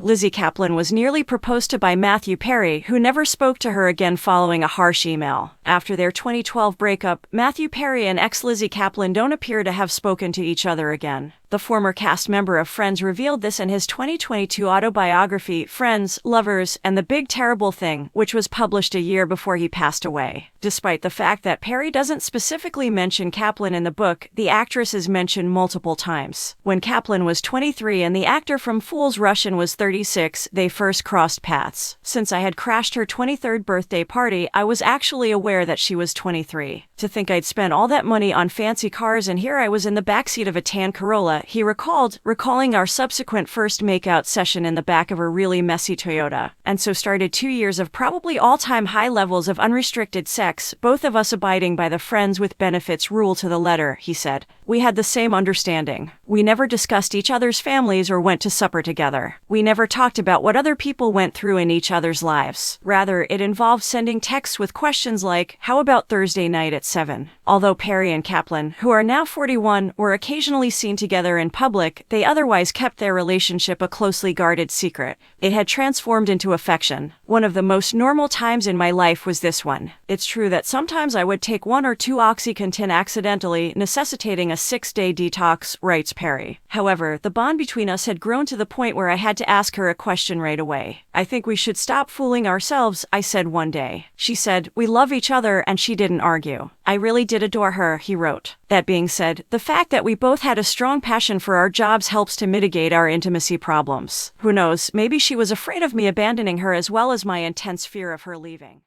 Lizzy Caplan was nearly proposed to by Matthew Perry, who never spoke to her again following a harsh email. After their 2012 breakup, Matthew Perry and ex-Lizzy Caplan don't appear to have spoken to each other again. The former cast member of Friends revealed this in his 2022 autobiography, Friends, Lovers, and the Big Terrible Thing, which was published a year before he passed away. Despite the fact that Perry doesn't specifically mention Caplan in the book, the actress is mentioned multiple times. When Caplan was 23 and the actor from Fools Russian was 36, they first crossed paths. Since I had crashed her 23rd birthday party, I was actually aware that she was 23. To think I'd spent all that money on fancy cars and here I was in the backseat of a tan Corolla, he recalling our subsequent first makeout session in the back of a really messy Toyota. And so started 2 years of probably all-time high levels of unrestricted sex, both of us abiding by the friends with benefits rule to the letter, he said. We had the same understanding. We never discussed each other's families or went to supper together. We never talked about what other people went through in each other's lives. Rather, it involved sending texts with questions like, "How about Thursday night at 7?" Although Perry and Caplan, who are now 41, were occasionally seen together in public, they otherwise kept their relationship a closely guarded secret. It had transformed into affection. One of the most normal times in my life was this one. It's true that sometimes I would take 1 or 2 OxyContin accidentally, necessitating a 6-day detox, writes Perry. However, the bond between us had grown to the point where I had to ask her a question right away. "I think we should stop fooling ourselves," I said one day. She said, "We love each other," and she didn't argue. "I really did adore her," he wrote. That being said, the fact that we both had a strong passion for our jobs helps to mitigate our intimacy problems. Who knows, maybe she was afraid of me abandoning her as well as my intense fear of her leaving.